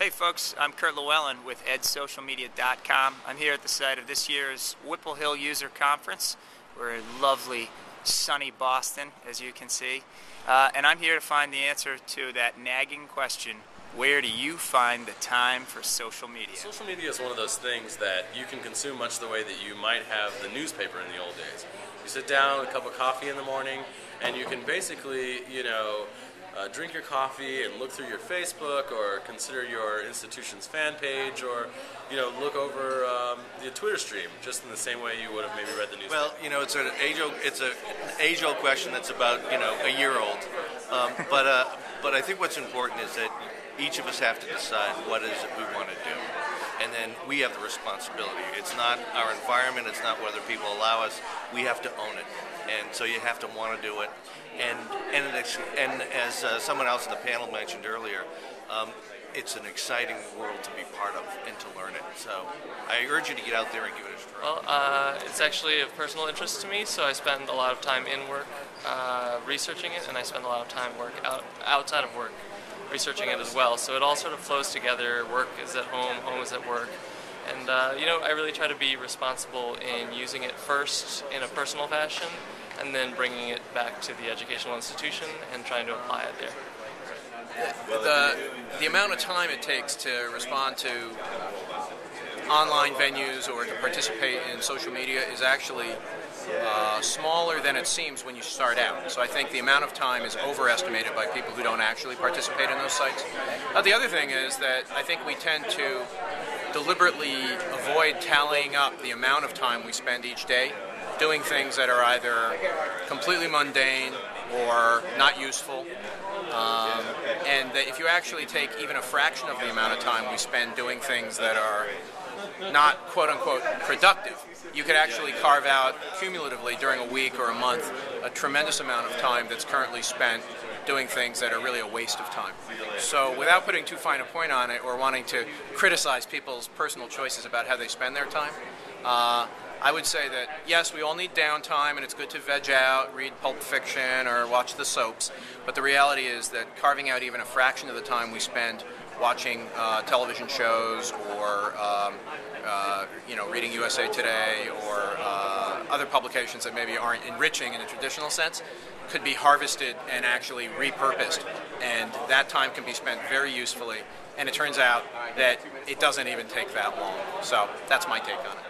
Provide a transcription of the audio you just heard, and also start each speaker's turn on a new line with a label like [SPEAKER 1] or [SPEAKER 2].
[SPEAKER 1] Hey folks, I'm Kurt Llewellyn with edsocialmedia.com. I'm here at the site of this year's Whipple Hill User Conference. We're in lovely, sunny Boston, as you can see. And I'm here to find the answer to that nagging question: where do you find the time for social media?
[SPEAKER 2] Social media is one of those things that you can consume much the way that you might have the newspaper in the old days. You sit down with a cup of coffee in the morning, and you can basically, drink your coffee and look through your Facebook, or consider your institution's fan page, or look over the Twitter stream, just in the same way you would have maybe read the newspaper.
[SPEAKER 3] Well, it's an age-old question that's about a year old. But I think what's important is that each of us have to decide what it is that we want to do, and then we have the responsibility. It's not our environment. It's not whether people allow us. We have to own it, and so you have to want to do it. And as someone else in the panel mentioned earlier, it's an exciting world to be part of and to learn it. So I urge you to get out there and give it a try.
[SPEAKER 4] Well, it's actually of personal interest to me, so I spend a lot of time in work researching it, and I spend a lot of time outside of work researching it as well. So it all sort of flows together. Work is at home, home is at work. And, I really try to be responsible in using it first in a personal fashion, and then bringing it back to the educational institution and trying to apply it there.
[SPEAKER 5] The amount of time it takes to respond to online venues or to participate in social media is actually smaller than it seems when you start out. So I think the amount of time is overestimated by people who don't actually participate in those sites. The other thing is that I think we tend to deliberately avoid tallying up the amount of time we spend each day doing things that are either completely mundane or not useful. And that if you actually take even a fraction of the amount of time we spend doing things that are not quote-unquote productive, you could actually carve out cumulatively during a week or a month a tremendous amount of time that's currently spent doing things that are really a waste of time. So without putting too fine a point on it or wanting to criticize people's personal choices about how they spend their time, I would say that, yes, we all need downtime, and it's good to veg out, read Pulp Fiction, or watch the soaps, but the reality is that carving out even a fraction of the time we spend watching television shows or reading USA Today or other publications that maybe aren't enriching in a traditional sense could be harvested and actually repurposed, and that time can be spent very usefully, and it turns out that it doesn't even take that long. So that's my take on it.